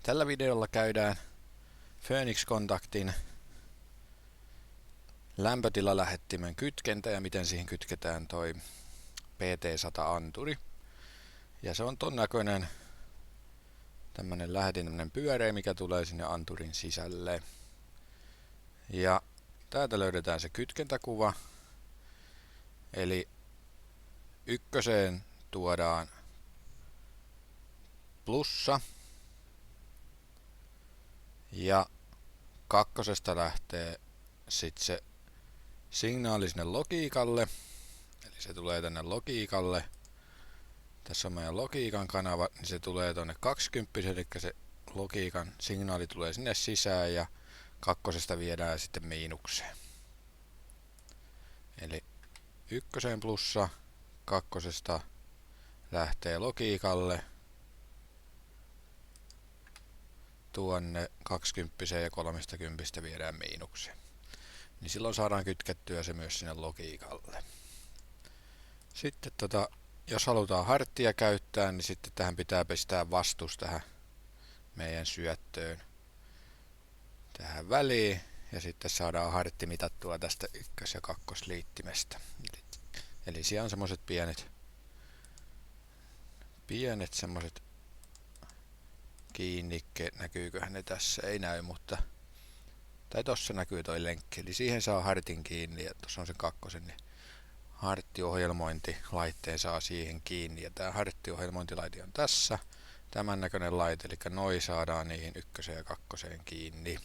Tällä videolla käydään Phoenix-kontaktin lämpötilalähettimen kytkentä ja miten siihen kytketään toi PT100-anturi. Ja se on ton näköinen tämmönen lähetin pyöreä, mikä tulee sinne anturin sisälle. Ja täältä löydetään se kytkentäkuva. Eli ykköseen tuodaan plussa ja kakkosesta lähtee sitten se signaali sinne logiikalle. Eli se tulee tänne logiikalle. Tässä on meidän logiikan kanava, niin se tulee tonne 20, eli se logiikan signaali tulee sinne sisään ja kakkosesta viedään sitten miinukseen. Eli ykköseen plussa, kakkosesta lähtee logiikalle tuonne 20 ja 30 viedään miinukseen. Niin silloin saadaan kytkettyä se myös sinne logiikalle. Sitten jos halutaan harttia käyttää, niin sitten tähän pitää pistää vastus tähän meidän syöttöön tähän väliin. Ja sitten saadaan hartti mitattua tästä ykkös- ja kakkosliittimestä. Eli siellä on semmoset pienet semmoset kiinnikke, näkyyköhän ne tässä, ei näy, mutta tai tossa näkyy toi lenkki, eli siihen saa hartin kiinni ja tossa on se kakkosen, niin harttiohjelmointilaitteen saa siihen kiinni ja tää harttiohjelmointilaite on tässä, tämän näköinen laite, eli noi saadaan niihin ykköseen ja kakkoseen kiinni.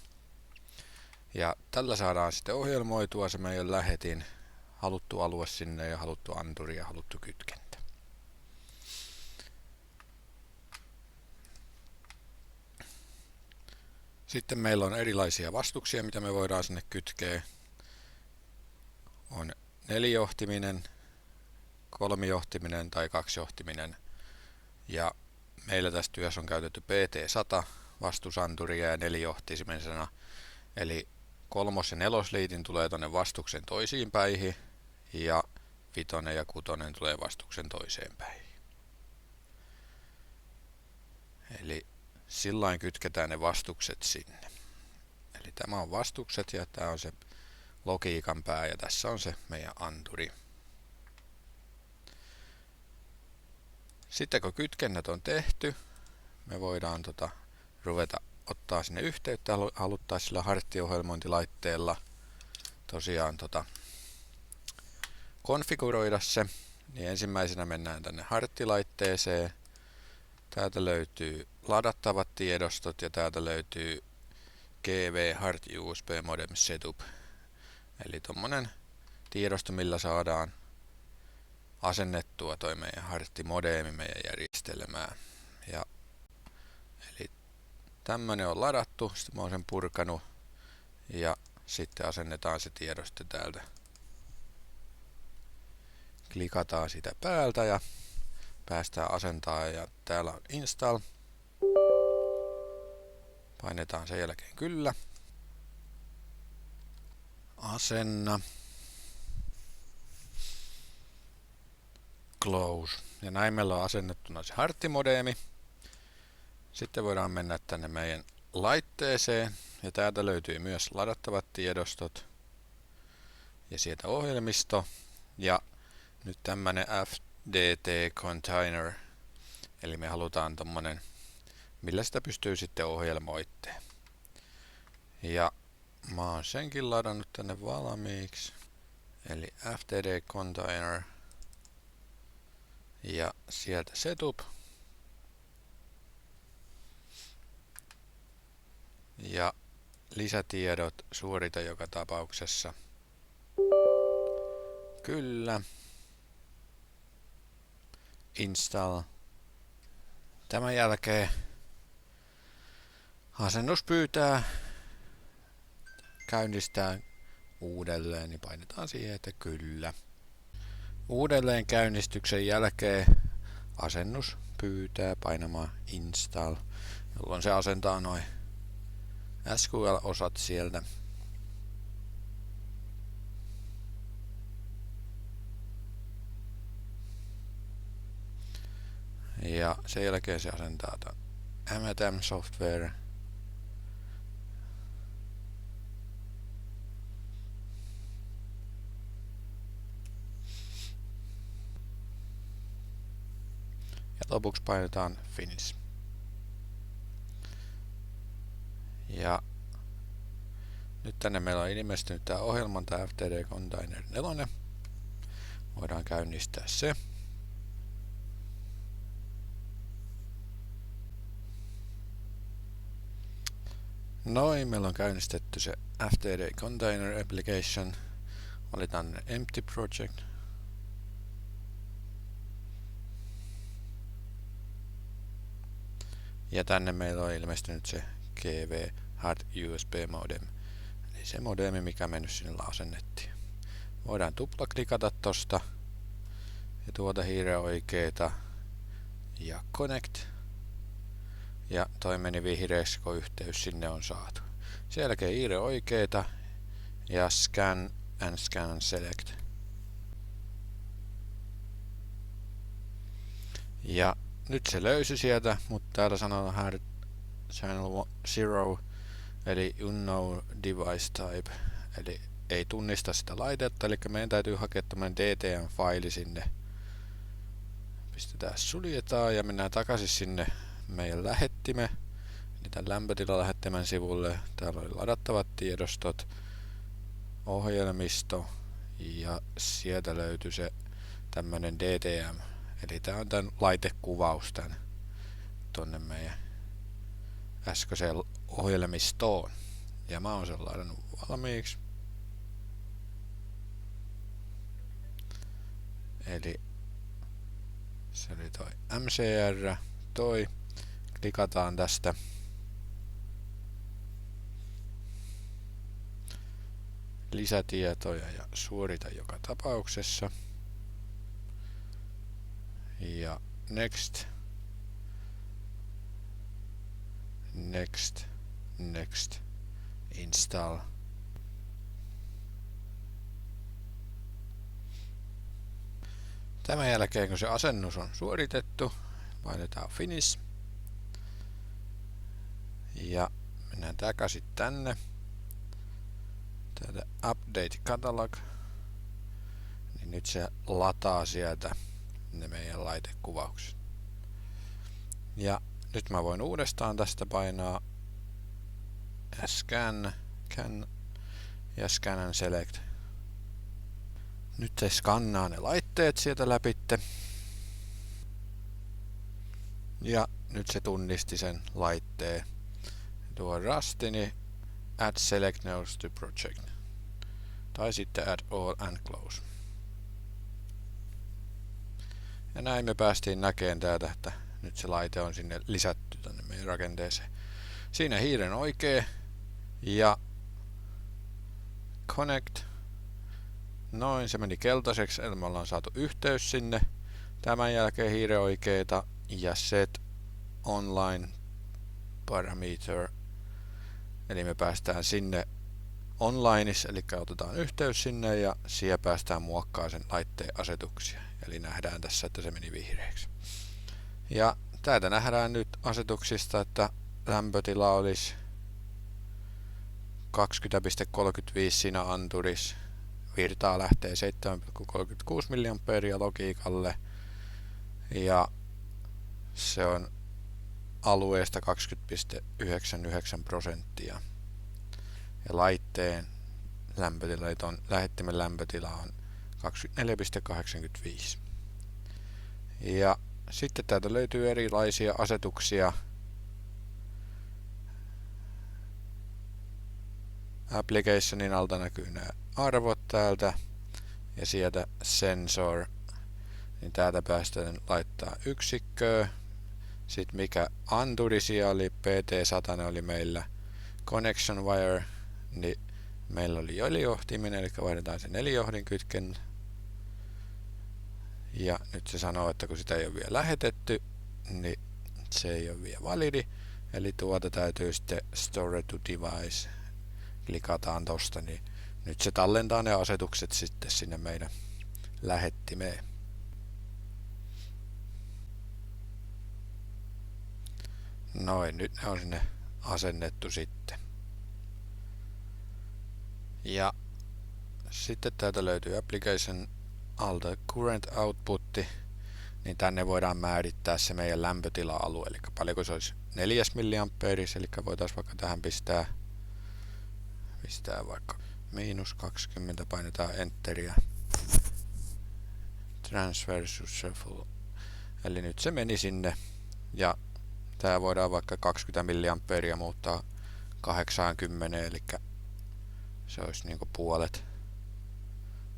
Ja tällä saadaan sitten ohjelmoitua se meidän lähetin, haluttu alue sinne ja haluttu anturi ja haluttu kytkentä. Sitten meillä on erilaisia vastuksia, mitä me voidaan sinne kytkeä. On nelijohtiminen, kolmijohtiminen tai kaksijohtiminen. Ja meillä tässä työssä on käytetty PT100 vastusanturia ja nelijohtimisena. Eli kolmos- ja nelosliitin tulee tuonne vastuksen toisiin päihin ja vitonen ja kutonen tulee vastuksen toiseen päihin. Eli sillain kytketään ne vastukset sinne. Eli tämä on vastukset ja tämä on se logiikan pää ja tässä on se meidän anturi. Sitten kun kytkennät on tehty, me voidaan ruveta ottaa sinne yhteyttä, haluttaisiin sillä harttiohjelmointilaitteella tosiaan konfiguroida se. Niin ensimmäisenä mennään tänne harttilaitteeseen. Täältä löytyy ladattavat tiedostot ja täältä löytyy GV Hard USB Modem Setup. Eli tommonen tiedosto, millä saadaan asennettua toi meidän harttimodeemi meidän järjestelmään. Eli tämmönen on ladattu, sitten mä oon sen purkanut ja sitten asennetaan se tiedosto täältä. Klikataan sitä päältä ja päästään asentaa ja täällä on install. Painetaan sen jälkeen kyllä. Asenna. Close. Ja näin meillä on asennettuna se harttimodeemi. Sitten voidaan mennä tänne meidän laitteeseen. Ja täältä löytyy myös ladattavat tiedostot. Ja sieltä ohjelmisto. Ja nyt tämmönen FDT container. Eli me halutaan tommonen, millä sitä pystyy sitten ohjelmoittamaan. Ja mä oon senkin ladannut tänne valmiiksi. Eli FDT container. Ja sieltä setup. Ja lisätiedot suorita joka tapauksessa. Kyllä. Install. Tämän jälkeen asennus pyytää käynnistää uudelleen, niin painetaan siihen, että kyllä. Uudelleen käynnistyksen jälkeen asennus pyytää painamaan install, jolloin se asentaa noin SQL-osat sieltä. Ja sen jälkeen se asentaa M&M Software. Ja lopuksi painetaan Finish. Ja nyt tänne meillä on ilmestynyt tää ohjelman, tää FTD Container 4. Voidaan käynnistää se. Noin, meillä on käynnistetty se FTD Container Application. Valitaan Empty Project. Ja tänne meillä on ilmestynyt se GV Hard USB Modem. Eli se modemi, mikä me nyt sinne asennettiin. Voidaan tuplaklikata tosta ja tuota hiiren oikeeta ja Connect. Ja toi meni vihreäksi, kun yhteys sinne on saatu. Sen jälkeen hiiren oikeeta ja Scan and Select. Ja nyt se löysi sieltä, mutta täällä sanotaan Hard Channel 0, eli Unknown Device Type, eli ei tunnista sitä laitetta, eli meidän täytyy hakea tämmönen DTM-faili sinne. Pistetään, suljetaan ja mennään takaisin sinne meidän lähettimen, eli tämän lämpötilalähettimen sivulle. Täällä oli ladattavat tiedostot, ohjelmisto ja sieltä löytyy se tämmönen DTM, eli tää on tän laitekuvaus tän tonne meidän äskeiseen ohjelmistoon. Ja mä oon sen ladannut valmiiksi. Eli se oli toi MCR, toi. Klikataan tästä. Lisätietoja ja suorita joka tapauksessa. Ja next. Next. Next. Install. Tämän jälkeen kun se asennus on suoritettu, painetaan Finish. Ja mennään takaisin tänne. Täältä Update Catalog. Niin nyt se lataa sieltä ne meidän laitekuvaukset. Ja nyt mä voin uudestaan tästä painaa Scan ja Scan and Select. Nyt se skannaa ne laitteet sieltä läpitte. Ja nyt se tunnisti sen laitteen. Tuo Rusty, niin Add Select Nodes to Project. Tai sitten Add All and Close. Ja näin me päästiin näkemään täältä, että nyt se laite on sinne lisätty tänne meidän rakenteeseen. Siinä hiiren oikee ja Connect. Noin, se meni keltaiseksi, eli me ollaan saatu yhteys sinne. Tämän jälkeen hiiren oikeeta ja Set Online Parameter. Eli me päästään sinne onlineissa, eli otetaan yhteys sinne ja siellä päästään muokkaamaan sen laitteen asetuksia. Eli nähdään tässä, että se meni vihreäksi. Ja täältä nähdään nyt asetuksista, että lämpötila olisi 20,35 siinä anturissa. Virtaa lähtee 7,36 mA logiikalle. Ja se on alueesta 20,99%. Ja laitteen lämpötila, eli ton lähettimen lämpötila on 24,85. Ja sitten täältä löytyy erilaisia asetuksia. Applicationin alta näkyy nämä arvot täältä. Ja sieltä sensor. Niin täältä päästään laittaa yksikköä. Sitten mikä anturi siellä oli, PT100 oli meillä. Connection wire, niin meillä oli nelijohtiminen, eli vaihdetaan se nelijohdin kytken. Ja nyt se sanoo, että kun sitä ei ole vielä lähetetty, niin se ei ole vielä validi. Eli tuota täytyy sitten Store to Device. Klikataan tosta, niin nyt se tallentaa ne asetukset sitten sinne meidän lähettimeen. Noin, nyt ne on sinne asennettu sitten. Ja sitten täältä löytyy Application alta Current Output, niin tänne voidaan määrittää se meidän lämpötila-alue, eli paljonko se olisi 4 mA, eli voitaisiin vaikka tähän pistää vaikka -20, painetaan Enteriä. Transfer Shuffle. Eli nyt se meni sinne, ja tää voidaan vaikka 20 mA muuttaa 80, eli se olisi niinku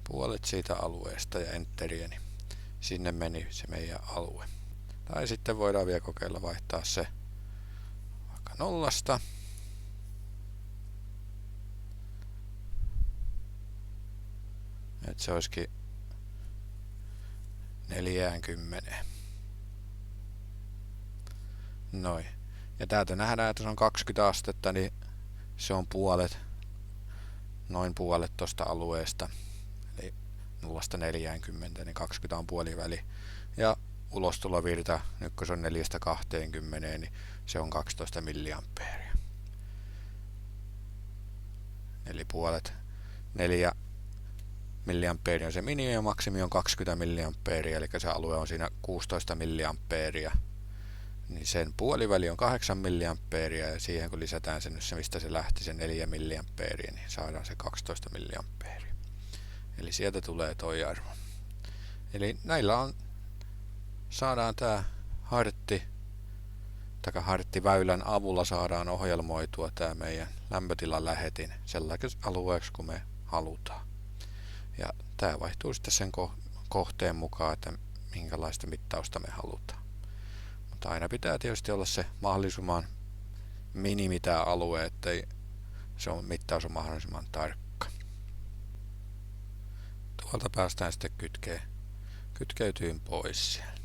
puolet siitä alueesta ja Enteriä, niin sinne meni se meidän alue. Tai sitten voidaan vielä kokeilla vaihtaa se vaikka 0. Että se olisikin 40. Noin. Ja täältä nähdään, että se on 20 astetta, niin se on noin puolet tosta alueesta. Eli 0–40, niin 20 on puoliväli. Ja ulostulovirta, nyt kun se on 4–20, niin se on 12 mA. Eli puolet 4 mA on se minimi ja maksimi on 20 mA, eli se alue on siinä 16 mA. Niin sen puoliväli on 8 mA ja siihen kun lisätään se nyt se mistä se lähti se 4 mA, niin saadaan se 12 mA. Eli sieltä tulee toi arvo. Eli näillä saadaan tää harttiväylän avulla saadaan ohjelmoitua tää meidän lämpötilan lähetin sellaiseksi alueeksi kun me halutaan. Ja tää vaihtuu sitten sen kohteen mukaan, että minkälaista mittausta me halutaan. Mutta aina pitää tietysti olla se mahdollisimman minimi tää alue, ettei mittaus on mahdollisimman tarkka. Tuolta päästään sitten kytkeytyyn pois siellä.